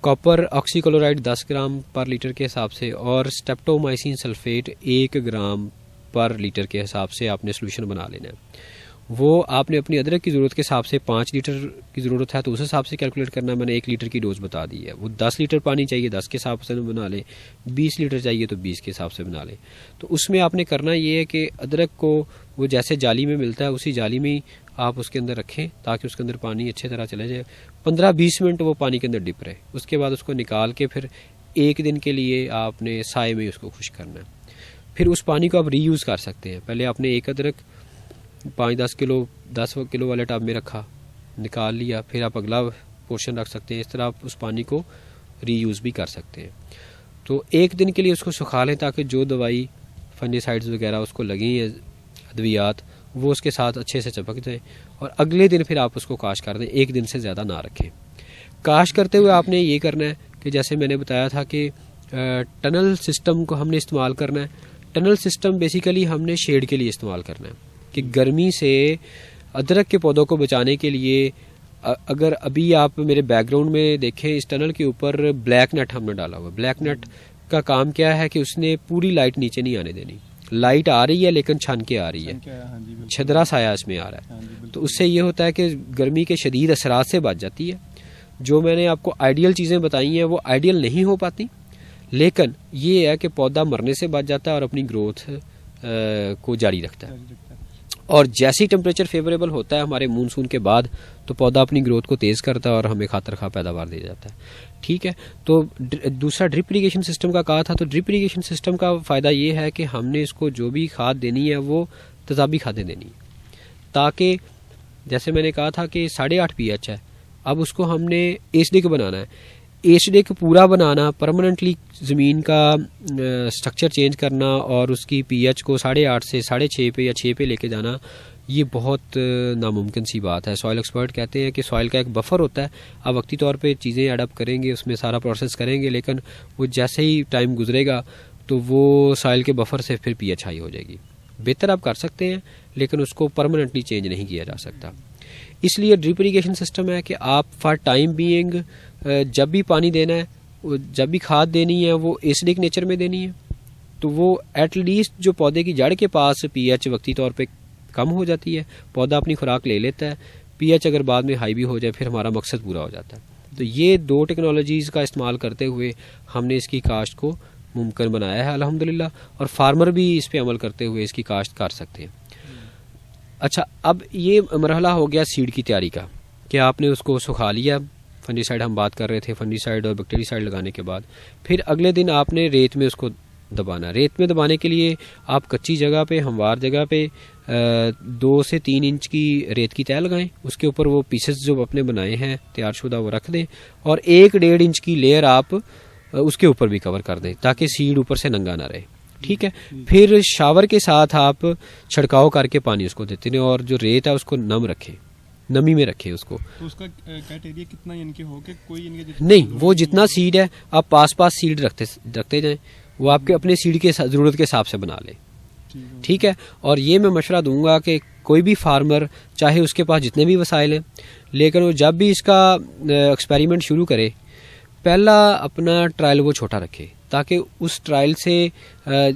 copper oxychloride 10 gram per litre کے حساب سے, اور streptomycin sulphate 1 gram per litre کے حساب سے آپ نے سولوشن بنا لینا ہے. وہ آپ نے اپنی ادرک کی ضرورت کے حساب سے 5 لیٹر کی ضرورت ہے تو اس حساب سے کیلکولیٹ کرنا ہے. میں نے 1 لیٹر کی ڈوز بتا دی ہے. وہ 10 لیٹر پانی چاہیے 10 کے حساب سے بنا لیں, 20 لیٹر چاہیے تو 20 کے حساب سے بنا لیں. تو اس میں آپ نے کرنا یہ ہے کہ ادرک کو وہ جیسے جالی میں ملتا ہے اسی جالی میں آپ اس کے اندر رکھیں تاکہ اس کے اندر پانی اچھے طرح چلے جائے. 15-20 منٹ وہ پانی کے اندر ڈپ رہے. اس کے بعد اس کو نکال کے پھر 1 دن کے لیے آپ نے سائے میں اس کو خشک کرنا ہے. پھر اس پانی کو آپ ری یوز کر سکتے ہیں. پہلے آپ نے ایک ادرک 5-10 کلو والے ٹب میں رکھا, نکال لیا, پھر آپ اگلا پورشن رکھ سکتے ہیں. اس طرح آپ اس پانی کو ری یوز بھی کر سکتے ہیں. تو 1 دن کے لیے اس کو سکھا لیں تاکہ جو دوائی فنجی سائڈز وغیرہ اس کو لگیں ہیں ادویات وہ اس کے ساتھ اچھے سے چپک جائیں, اور اگلے دن پھر آپ اس کو کاشت کر دیں. 1 دن سے زیادہ نہ رکھیں. کاشت کرتے ہوئے آپ نے یہ کرنا ہے کہ جیسے میں نے بتایا تھا کہ ٹنل سسٹم کو ہم نے استعمال کرنا ہے. ٹنل سسٹم بیسیکلی ہم نے شیڈ کے لیے استعمال کرنا ہے کہ گرمی سے ادرک کے پودوں کو بچانے کے لیے. اگر ابھی آپ میرے بیک گراؤنڈ میں دیکھیں اس ٹنل کے اوپر بلیک نیٹ ہم نے ڈالا ہوا. بلیک نیٹ کا کام کیا ہے کہ اس نے پوری لائٹ نیچے نہیں آنے دینی. لائٹ آ رہی ہے لیکن چھن کے آ رہی ہے, چھدرا سایہ اس میں آ رہا ہے. تو اس سے یہ ہوتا ہے کہ گرمی کے شدید اثرات سے بچ جاتی ہے. جو میں نے آپ کو آئیڈیل چیزیں بتائی ہیں وہ آئیڈیل نہیں ہو پاتی, لیکن یہ ہے کہ پودا مرنے سے بچ جاتا ہے اور اپنی گروتھ کو جاری رکھتا ہے. اور جیسی ٹمپریچر فیوریبل ہوتا ہے ہمارے مونسون کے بعد تو پودا اپنی گروتھ کو تیز کرتا ہے اور ہمیں خاطر خواہ پیداوار دے جاتا ہے. ٹھیک ہے, تو دوسرا ڈرپ اریگیشن سسٹم کا کہا تھا. تو ڈرپ اریگیشن سسٹم کا فائدہ یہ ہے کہ ہم نے اس کو جو بھی کھاد دینی ہے وہ تیزابی کھادیں دینی ہے, تاکہ جیسے میں نے کہا تھا کہ 8.5 pH ہے, اب اس کو ہم نے ایسڈک بنانا ہے. ایسڈک پورا بنانا, پرماننٹلی زمین کا سٹرکچر چینج کرنا اور اس کی پی ایچ کو 8.5 سے 6.5 پہ یا 6 پہ لے کے جانا, یہ بہت ناممکن سی بات ہے. سوائل ایکسپرٹ کہتے ہیں کہ سوائل کا ایک بفر ہوتا ہے, آپ وقتی طور پہ چیزیں ایڈ کریں گے, اس میں سارا پروسیس کریں گے, لیکن وہ جیسے ہی ٹائم گزرے گا تو وہ سوائل کے بفر سے پھر پی ایچ ہائی ہو جائے گی. بہتر آپ کر سکتے ہیں لیکن اس کو پرماننٹلی چینج نہیں کیا جا سکتا. اس لیے ڈرپ اریگیشن سسٹم ہے کہ آپ فار ٹائم بینگ جب بھی پانی دینا ہے, جب بھی کھاد دینی ہے وہ ایسڈک نیچر میں دینی ہے, تو وہ ایٹ لیسٹ جو پودے کی جڑ کے پاس پی ایچ وقتی طور پہ کم ہو جاتی ہے, پودا اپنی خوراک لے لیتا ہے, پی ایچ اگر بعد میں ہائی بھی ہو جائے پھر ہمارا مقصد پورا ہو جاتا ہے. تو یہ 2 ٹیکنالوجیز کا استعمال کرتے ہوئے ہم نے اس کی کاشت کو ممکن بنایا ہے الحمدللہ, اور فارمر بھی اس پہ عمل کرتے ہوئے اس کی کاشت کر سکتے ہیں. اچھا, اب یہ مرحلہ ہو گیا سیڈ کی تیاری کا کہ آپ نے اس کو سکھا لیا. فنجی سائڈ ہم بات کر رہے تھے, فنجی سائڈ اور بیکٹیری سائڈ لگانے کے بعد پھر اگلے دن آپ نے ریت میں اس کو دبانا. ریت میں دبانے کے لیے آپ کچی جگہ پہ, ہموار جگہ پہ 2 سے 3 انچ کی ریت کی تہ لگائیں, اس کے اوپر وہ پیسز جو اپنے بنائے ہیں تیار شدہ وہ رکھ دیں, اور 1-1.5 انچ کی لیئر آپ اس کے اوپر بھی کور کر دیں تاکہ سیڈ اوپر سے ننگا نہ رہے. ٹھیک ہے, پھر شاور کے ساتھ آپ چھڑکاؤ کر کے پانی اس کو دیتے ہیں, اور جو ریت ہے اس کو نم رکھیں, نمی میں رکھیں اس کو. تو اس کا کٹ ایریا کتنا ان کے ہو کہ کوئی ان کے نہیں, وہ جتنا سیڈ ہے آپ پاس سیڈ رکھتے جائیں, وہ آپ کے اپنے سیڈ کے ضرورت کے حساب سے بنا لیں. ٹھیک ہے, اور یہ میں مشورہ دوں گا کہ کوئی بھی فارمر چاہے اس کے پاس جتنے بھی وسائل ہیں, لیکن وہ جب بھی اس کا ایکسپیریمنٹ شروع کرے پہلا اپنا ٹرائل وہ چھوٹا رکھے, تاکہ اس ٹرائل سے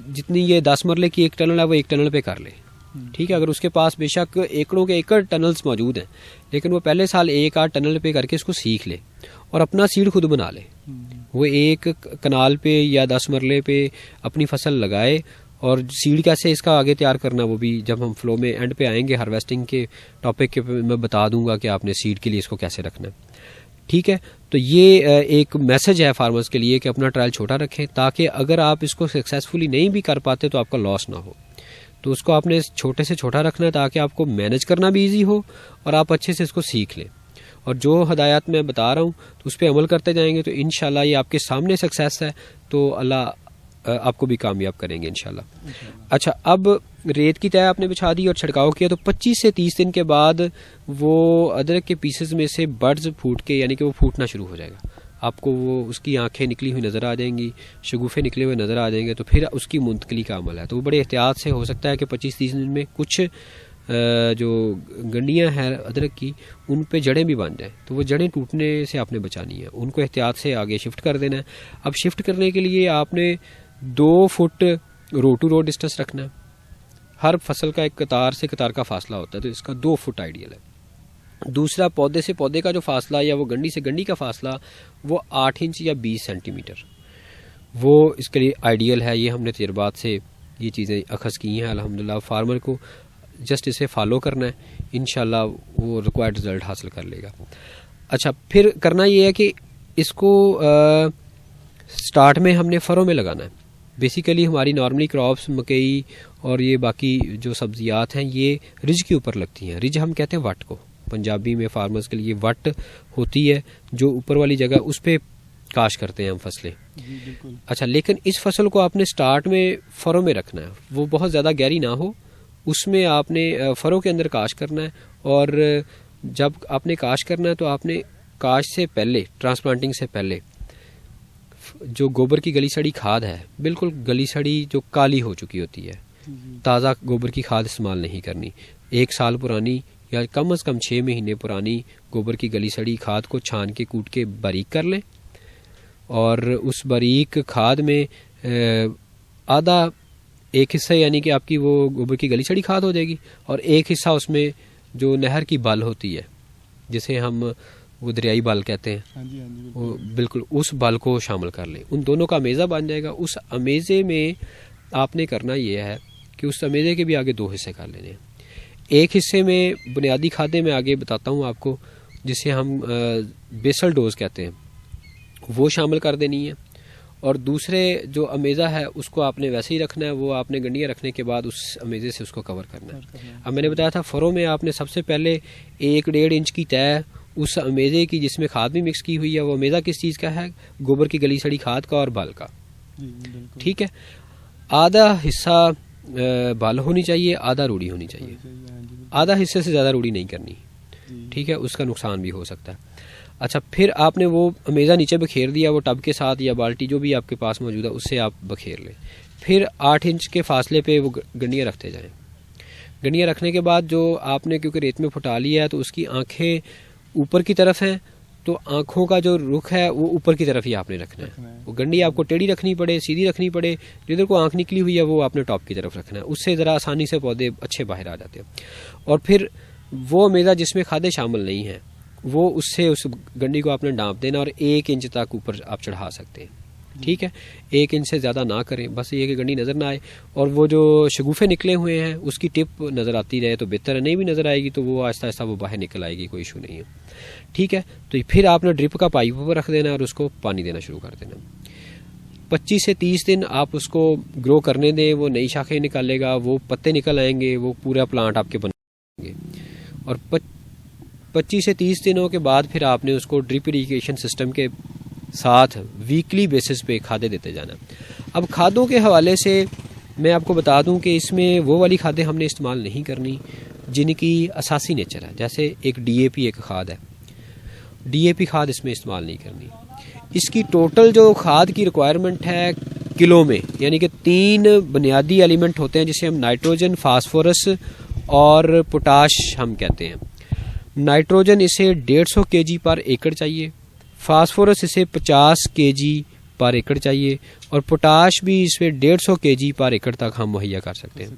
جتنی یہ 10 مرلے کی ایک ٹنل ہے وہ 1 ٹنل پہ کر لے. ٹھیک ہے, اگر اس کے پاس بے شک ایکڑوں کے ایکڑ ٹنلز موجود ہیں, لیکن وہ پہلے سال 1-8 ٹنل پہ کر کے اس کو سیکھ لے اور اپنا سیڈ خود بنا لے. وہ ایک کنال پہ یا 10 مرلے پہ اپنی فصل لگائے, اور سیڈ کیسے اس کا آگے تیار کرنا وہ بھی جب ہم فلو میں اینڈ پہ آئیں گے ہارویسٹنگ کے ٹاپک کے میں بتا دوں گا کہ آپ نے سیڈ کے لیے اس کو کیسے رکھنا ہے. ٹھیک ہے, تو یہ ایک میسج ہے فارمرز کے لیے کہ اپنا ٹرائل چھوٹا رکھیں, تاکہ اگر آپ اس کو سکسیزفلی نہیں بھی کر پاتے تو آپ کا لاس نہ ہو. تو اس کو آپ نے چھوٹے سے چھوٹا رکھنا ہے تاکہ آپ کو مینج کرنا بھی ایزی ہو اور آپ اچھے سے اس کو سیکھ لیں. اور جو ہدایات میں بتا رہا ہوں تو اس پہ عمل کرتے جائیں گے تو انشاءاللہ یہ آپ کے سامنے سکسیس ہے, تو اللہ آپ کو بھی کامیاب کریں گے انشاءاللہ. اچھا, اب ریت کی تہ آپ نے بچھا دی اور چھڑکاؤ کیا, تو 25 سے 30 دن کے بعد وہ ادرک کے پیسز میں سے بڈز پھوٹ کے, یعنی کہ وہ پھوٹنا شروع ہو جائے گا. آپ کو وہ اس کی آنکھیں نکلی ہوئی نظر آ جائیں گی, شگوفے نکلے ہوئے نظر آ جائیں گے, تو پھر اس کی منتقلی کا عمل ہے. تو وہ بڑے احتیاط سے, ہو سکتا ہے کہ 25-30 دن میں کچھ جو گنڈیاں ہیں ادرک کی ان پہ جڑیں بھی بن جائیں, تو وہ جڑیں ٹوٹنے سے آپ نے بچانی ہے, ان کو احتیاط سے آگے شفٹ کر دینا ہے. اب شفٹ کرنے کے لیے آپ نے 2 foot row to row distance رکھنا ہے. ہر فصل کا ایک قطار سے قطار کا فاصلہ ہوتا ہے, تو اس کا 2 فٹ آئیڈیل ہے. دوسرا, پودے سے پودے کا جو فاصلہ یا وہ گنڈی سے گنڈی کا فاصلہ وہ 8 انچ یا 20 سینٹی میٹر, وہ اس کے لیے آئیڈیل ہے. یہ ہم نے تجربات سے یہ چیزیں اخذ کی ہیں الحمدللہ. فارمر کو جسٹ اسے فالو کرنا ہے, انشاءاللہ وہ ریکوائرڈ رزلٹ حاصل کر لے گا. اچھا, پھر کرنا یہ ہے کہ اس کو سٹارٹ میں ہم نے فروں میں لگانا ہے. بیسیکلی ہماری نارملی کراپس مکئی اور یہ باقی جو سبزیات ہیں یہ رج کے اوپر لگتی ہیں. رج ہم کہتے ہیں وٹ کو, پنجابی میں فارمرز کے لیے وٹ ہوتی ہے جو اوپر والی جگہ, اس پہ کاشت کرتے ہیں ہم فصلیں. اچھا, لیکن اس فصل کو آپ نے سٹارٹ میں فروں میں رکھنا ہے, وہ بہت زیادہ گہری نہ ہو, اس میں آپ نے فروں کے اندر کاشت کرنا ہے. اور جب آپ نے کاشت کرنا ہے تو آپ نے کاشت سے پہلے، ٹرانسپلانٹنگ سے پہلے جو گوبر کی گلی سڑی کھاد ہے، بالکل گلی سڑی جو کالی ہو چکی ہوتی ہے، تازہ گوبر کی کھاد استعمال نہیں کرنی. 1 سال پرانی یا کم از کم 6 مہینے پرانی گوبر کی گلی سڑی کھاد کو چھان کے کوٹ کے باریک کر لیں، اور اس باریک کھاد میں آدھا ایک حصہ یعنی کہ آپ کی وہ گوبر کی گلی سڑی کھاد ہو جائے گی، اور ایک حصہ اس میں جو نہر کی بل ہوتی ہے جسے ہم وہ دریائی بل کہتے ہیں، وہ بالکل اس بل کو شامل کر لیں. ان دونوں کا امیزہ بن جائے گا. اس امیزے میں آپ نے کرنا یہ ہے کہ اس امیزے کے بھی آگے 2 حصے کر لینے ہیں. ایک حصے میں بنیادی کھادیں میں آگے بتاتا ہوں آپ کو، جسے ہم بیسل ڈوز کہتے ہیں، وہ شامل کر دینی ہے. اور دوسرے جو امیزہ ہے اس کو آپ نے ویسے ہی رکھنا ہے، وہ آپ نے گنڈیاں رکھنے کے بعد اس امیزے سے اس کو کور کرنا ہے. اب میں نے بتایا تھا فرو میں آپ نے سب سے پہلے 1-1.5 انچ کی تہ اس امیزے کی جس میں کھاد بھی مکس کی ہوئی ہے. وہ امیزہ کس چیز کا ہے؟ گوبر کی گلی سڑی کھاد کا اور بل کا. ٹھیک ہے، آدھا حصہ بل ہونی چاہیے، آدھا روڑی ہونی چاہیے. آدھا حصے سے زیادہ روڑی نہیں کرنی. ٹھیک ہے، اس کا نقصان بھی ہو سکتا ہے. اچھا، پھر آپ نے وہ امیزہ نیچے بکھیر دیا، وہ ٹب کے ساتھ یا بالٹی جو بھی آپ کے پاس موجود ہے اس سے آپ بکھیر لیں. پھر 8 انچ کے فاصلے پہ وہ گنڈیاں رکھتے جائیں. گنڈیاں رکھنے کے بعد جو آپ نے کیونکہ ریت میں پھٹا لیا ہے تو اس کی آنکھیں اوپر کی طرف ہیں، تو آنکھوں کا جو رخ ہے وہ اوپر کی طرف ہی آپ نے رکھنا ہے. وہ گنڈی آپ کو ٹیڑھی رکھنی پڑے، سیدھی رکھنی پڑے، جدھر کو آنکھ نکلی ہوئی ہے وہ آپ نے ٹاپ کی طرف رکھنا ہے. اس سے ذرا آسانی سے پودے اچھے باہر آ جاتے ہیں. اور پھر وہ امیزہ جس میں کھادیں شامل نہیں ہیں وہ اس سے اس گنڈی کو آپ نے ڈانپ دینا اور 1 انچ تک اوپر آپ چڑھا سکتے ہیں. ٹھیک ہے، 1 انچ سے زیادہ نہ کریں، بس یہ کہ گنڈی نظر نہ آئے. اور وہ جو شگوفے نکلے ہوئے ہیں اس کی ٹپ نظر آتی رہے تو بہتر ہے. نہیں بھی نظر آئے گی تو وہ آہستہ آہستہ وہ باہر نکل آئے گی، کوئی ایشو نہیں ہے. ٹھیک ہے، تو پھر آپ نے ڈرپ کا پائپ پر رکھ دینا اور اس کو پانی دینا شروع کر دینا. 25 سے 30 دن آپ اس کو گرو کرنے دیں. وہ نئی شاخیں نکالے گا، وہ پتے نکل آئیں گے، وہ پورا پلانٹ آپ کے بنیں گے. اور 25 سے 30 دنوں کے بعد پھر آپ نے اس کو ڈرپ اریگیشن سسٹم کے ساتھ ویکلی بیسس پہ کھادیں دیتے جانا. اب کھادوں کے حوالے سے میں آپ کو بتا دوں کہ اس میں وہ والی کھادیں ہم نے استعمال نہیں کرنی جن کی اساسی نیچر ہے. جیسے ایک ڈی اے پی ایک کھاد ہے، ڈی اے پی کھاد اس میں استعمال نہیں کرنی. اس کی ٹوٹل جو کھاد کی ریکوائرمنٹ ہے کلو میں، یعنی کہ 3 بنیادی ایلیمنٹ ہوتے ہیں جسے ہم نائٹروجن، فاسفورس اور پوٹاش ہم کہتے ہیں. نائٹروجن اسے 150 kg پر ایکڑ چاہیے، فاسفورس اسے 50 kg پر ایکڑ چاہیے، اور پوٹاش بھی اس میں 150 kg پر ایکڑ تک ہم مہیا کر سکتے ہیں.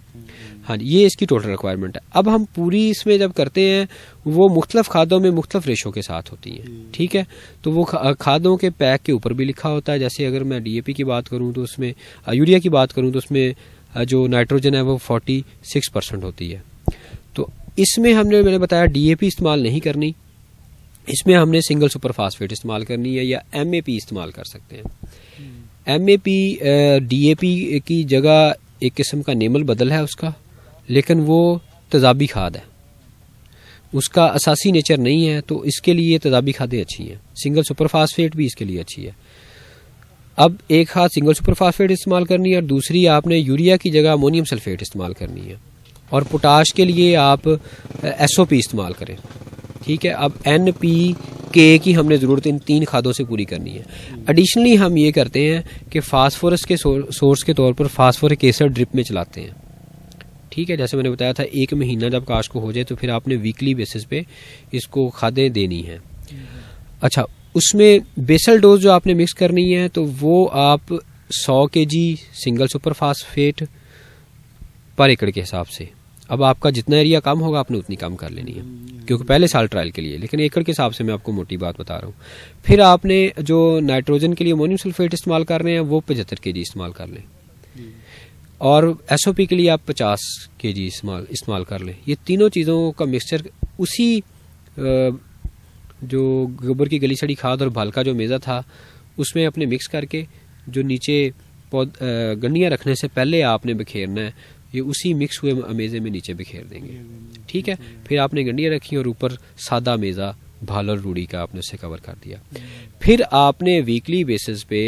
ہاں، یہ اس کی ٹوٹل ریکوائرمنٹ ہے. اب ہم پوری اس میں جب کرتے ہیں وہ مختلف کھادوں میں مختلف ریشو کے ساتھ ہوتی ہیں. ٹھیک ہے، تو وہ کھادوں کے پیک کے اوپر بھی لکھا ہوتا ہے. جیسے اگر میں ڈی اے پی کی بات کروں تو اس میں، یوریا کی بات کروں تو اس میں جو نائٹروجن ہے وہ 46% ہوتی ہے. تو اس میں میں نے بتایا ڈی اے پی استعمال نہیں کرنی. اس میں ہم نے سنگل سپر فاسفیٹ استعمال کرنی ہے یا ایم اے پی استعمال کر سکتے ہیں. M a P D A پی کی جگہ ایک قسم کا نیمل بدل ہے اس کا، لیکن وہ تیزابی کھاد ہے، اس کا اساسی نیچر نہیں ہے، تو اس کے لیے تیزابی کھادیں اچھی ہیں. سنگل سپر فاسفیٹ بھی اس کے لیے اچھی ہے. اب ایک کھاد سنگل سپر فاسفیٹ استعمال کرنی ہے اور دوسری آپ نے یوریا کی جگہ امونیم سلفیٹ استعمال کرنی ہے. اور پوٹاش کے لیے آپ ایس او پی استعمال کریں. ٹھیک ہے، اب این پی کے کی ہم نے ضرورت ان 3 کھادوں سے پوری کرنی ہے. ایڈیشنلی ہم یہ کرتے ہیں کہ فاسفورس کے سورس کے طور پر فاسفورک ایسڈ ڈرپ میں چلاتے ہیں. ٹھیک ہے، جیسے میں نے بتایا تھا 1 مہینہ جب کاشت کو ہو جائے تو پھر آپ نے ویکلی بیسس پہ اس کو کھادیں دینی ہیں. اچھا، اس میں بیسل ڈوز جو آپ نے مکس کرنی ہے تو وہ آپ 100 kg سنگل سپر فاسفیٹ پر ایکڑ کے حساب سے. اب آپ کا جتنا ایریا کم ہوگا آپ نے اتنی کم کر لینی ہے کیونکہ پہلے سال ٹرائل کے لیے، لیکن ایکڑ کے حساب سے میں آپ کو موٹی بات بتا رہا ہوں. پھر آپ نے جو نائٹروجن کے لیے امونیم سلفیٹ استعمال کر رہے ہیں وہ 75 kg استعمال کر لیں، اور ایس او پی کے لیے آپ 50 kg استعمال کر لیں. یہ تینوں چیزوں کا مکسچر اسی جو گوبر کی گلی سڑی کھاد اور بھال کا جو میزہ تھا اس میں اپنے مکس کر کے جو نیچے گنڈیاں رکھنے سے پہلے آپ نے بکھیرنا ہے، یہ اسی مکس ہوئے امیزے میں نیچے بکھیر دیں گے. ٹھیک ہے، پھر آپ نے گنڈیاں رکھی اور اوپر سادہ میزہ بھال اور روڑی کا آپ نے اسے کور کر دیا. پھر آپ نے ویکلی بیسس پہ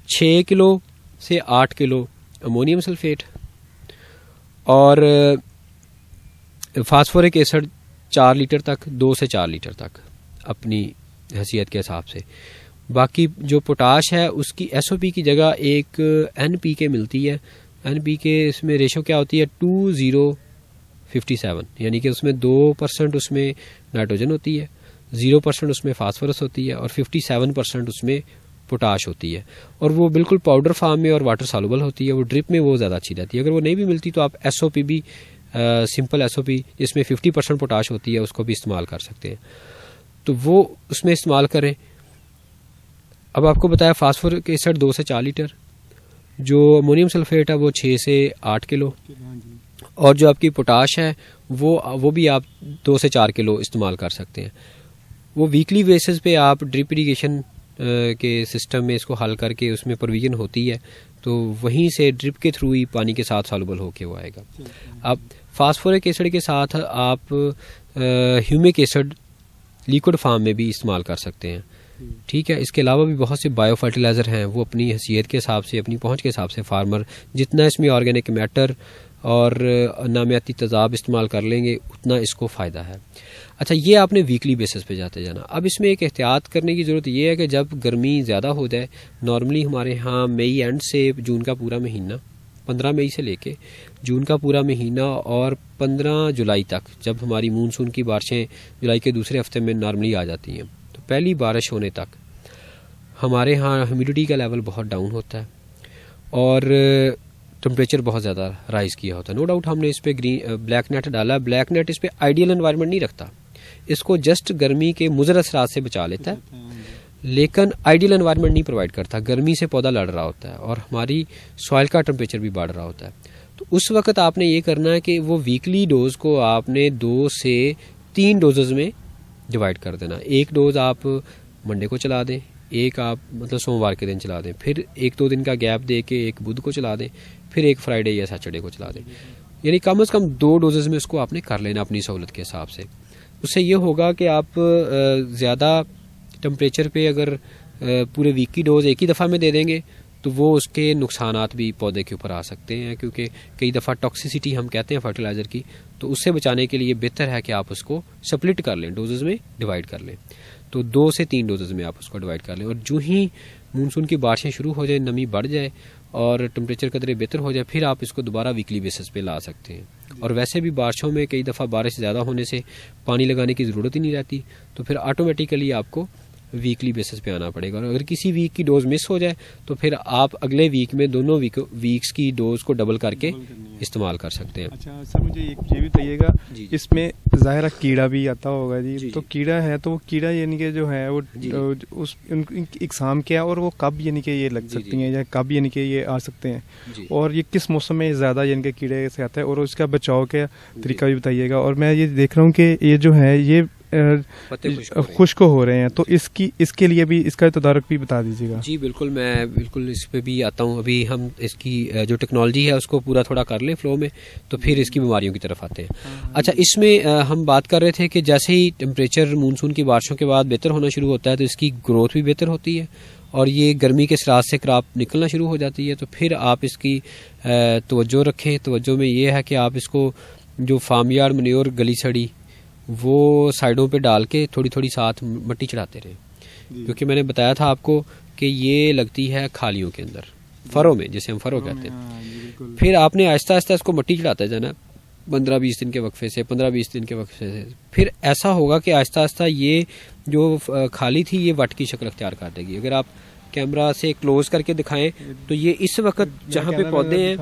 6 کلو سے 8 کلو امونیم سلفیٹ اور فاسفورک ایسڈ 4 لیٹر تک، 2 سے 4 لیٹر تک اپنی حیثیت کے حساب سے. باقی جو پوٹاش ہے اس کی ایس او پی کی جگہ ایک این پی کے ملتی ہے. این پی کے اس میں ریشو کیا ہوتی ہے 2057, یعنی کہ اس میں 2% اس میں نائٹروجن ہوتی ہے, 0% اس میں فاسفورس ہوتی ہے اور 57% اس میں پوٹاش ہوتی ہے. اور وہ بالکل پاؤڈر فارم میں اور واٹر سالوبل ہوتی ہے. وہ ڈرپ میں وہ زیادہ اچھی رہتی ہے. اگر وہ نہیں بھی ملتی تو آپ ایس او پی بھی سمپل ایس او پی جس میں 50% پوٹاش ہوتی ہے اس کو بھی استعمال کر سکتے ہیں, تو وہ اس میں استعمال کریں. اب آپ کو بتایا فاسفورک ایسڈ 2 سے 4 لیٹر, جو امونیم سلفیٹ ہے وہ 6 سے 8 کلو, اور جو آپ کی پوٹاش ہے وہ بھی آپ 2 سے 4 کلو استعمال کر سکتے ہیں. وہ ویکلی بیسس پہ آپ ڈرپ اریگیشن کے سسٹم میں اس کو حل کر کے اس میں پروویژن ہوتی ہے, تو وہیں سے ڈرپ کے تھرو ہی پانی کے ساتھ سالوبل ہو کے وہ آئے گا. اب فاسفورک ایسڈ کے ساتھ آپ ہیومک ایسڈ لیکوڈ فارم میں بھی استعمال کر سکتے ہیں. ٹھیک ہے. اس کے علاوہ بھی بہت سے بایو فرٹیلائزر ہیں, وہ اپنی حیثیت کے حساب سے, اپنی پہنچ کے حساب سے فارمر جتنا اس میں آرگینک میٹر اور نامیاتی تیزاب استعمال کر لیں گے اتنا اس کو فائدہ ہے. اچھا, یہ آپ نے ویکلی بیسس پہ جاتے جانا. اب اس میں ایک احتیاط کرنے کی ضرورت یہ ہے کہ جب گرمی زیادہ ہو جائے, نارملی ہمارے ہاں مئی اینڈ سے جون کا پورا مہینہ, 15 مئی سے لے کے جون کا پورا مہینہ اور 15 جولائی تک, جب ہماری مونسون کی بارشیں جولائی کے دوسرے ہفتے میں نارملی آ جاتی ہیں, تو پہلی بارش ہونے تک ہمارے ہاں ہیومیڈیٹی کا لیول بہت ڈاؤن ہوتا ہے اور ٹمپریچر بہت زیادہ رائز کیا ہوتا ہے. نو ڈاؤٹ ہم نے اس پہ بلیک نیٹ ڈالا. بلیک نیٹ اس پہ آئیڈیل انوائرمنٹ نہیں رکھتا, اس کو جسٹ گرمی کے مضر اثرات سے بچا لیتا ہے, لیکن آئیڈیل انوائرمنٹ نہیں پرووائڈ کرتا. گرمی سے پودا لڑ رہا ہوتا ہے اور ہماری سوائل کا ٹمپریچر بھی بڑھ رہا ہوتا ہے. تو اس وقت آپ نے یہ کرنا ہے کہ وہ ویکلی ڈوز کو آپ نے 2 سے 3 ڈوزز میں ڈیوائڈ کر دینا. ایک ڈوز آپ منڈے کو چلا دیں, ایک آپ مطلب سوموار کے دن چلا دیں, پھر 1-2 دن کا گیپ دے کے ایک بدھ کو چلا دیں, پھر ایک فرائیڈے یا سیٹرڈے کو چلا دیں. یعنی کم از کم 2 ڈوزز میں اس کو آپ نے کر لینا اپنی سہولت کے حساب سے. اس سے یہ ہوگا کہ آپ زیادہ ٹمپریچر پہ اگر پورے ویک کی ڈوز ایک ہی دفعہ میں دے دیں گے تو وہ اس کے نقصانات بھی پودے کے اوپر آ سکتے ہیں, کیونکہ کئی دفعہ ٹاکسیسٹی ہم کہتے ہیں فرٹیلائزر کی, تو اس سے بچانے کے لیے بہتر ہے کہ آپ اس کو سپلٹ کر لیں, ڈوزز میں ڈیوائڈ کر لیں. تو 2 سے 3 ڈوزز میں آپ اس کو ڈیوائڈ کر لیں, اور جو ہی مونسون کی بارشیں شروع ہو جائیں, نمی بڑھ جائے اور ٹمپریچر قدرے بہتر ہو جائے, پھر آپ اس کو دوبارہ ویکلی بیسس پہ لا سکتے ہیں. اور ویسے بھی بارشوں میں کئی دفعہ بارش زیادہ ہونے سے پانی لگانے کی ضرورت ہی نہیں رہتی, تو پھر آٹومیٹیکلی آپ کو ویکلی بیسس پہ آنا پڑے گا. اور اگر کسی ویک کی ڈوز مس ہو جائے تو پھر آپ اگلے ویک میں دونوں ویکس کی ڈوز کو ڈبل کر کے استعمال کر سکتے ہیں. اچھا سر, مجھے یہ بھی بتائیے گا, اس میں ظاہر کیڑا بھی آتا ہوگا جی, تو کیڑا ہے تو وہ کیڑا یعنی کہ جو ہے وہ اس اقسام کیا اور وہ کب یعنی کہ یہ لگ سکتی ہیں یا کب یعنی کہ یہ آ سکتے ہیں, اور یہ کس موسم میں زیادہ یعنی کہ کیڑے سے آتا ہے, اور اس کا بچاؤ کا طریقہ بھی بتائیے گا. اور میں یہ دیکھ رہا ہوں کہ یہ جو ہے یہ خشک ہو رہے ہیں, تو اس کے لیے بھی اس کا تدارک بھی بتا دیجیے گا. جی بالکل, میں بالکل اس پہ بھی آتا ہوں. ابھی ہم اس کی جو ٹیکنالوجی ہے اس کو پورا تھوڑا کر لیں فلو میں, تو پھر اس کی بیماریوں کی طرف آتے ہیں. اچھا, اس میں ہم بات کر رہے تھے کہ جیسے ہی ٹمپریچر مونسون کی بارشوں کے بعد بہتر ہونا شروع ہوتا ہے تو اس کی گروتھ بھی بہتر ہوتی ہے, اور یہ گرمی کے اثرات سے کراپ نکلنا شروع ہو جاتی ہے. تو پھر آپ اس کی توجہ رکھیں. توجہ میں یہ ہے کہ آپ اس کو جو فارم یارڈ منیور گلی سڑی وہ سائڈوں پہ ڈال کے تھوڑی تھوڑی ساتھ مٹی چڑھاتے رہیں, کیونکہ میں نے بتایا تھا آپ کو کہ یہ لگتی ہے کھالیوں کے اندر, فروں میں, جسے ہم فروں کہتے ہیں. پھر آپ نے آہستہ آہستہ اس کو مٹی چڑھاتے جانا 15-20 دن کے وقفے سے, 15-20 دن کے وقفے سے. پھر ایسا ہوگا کہ آہستہ آہستہ یہ جو کھالی تھی یہ وٹ کی شکل اختیار کر دے گی. اگر آپ کیمرہ سے کلوز کر کے دکھائیں تو یہ اس وقت جہاں پہ پودے ہیں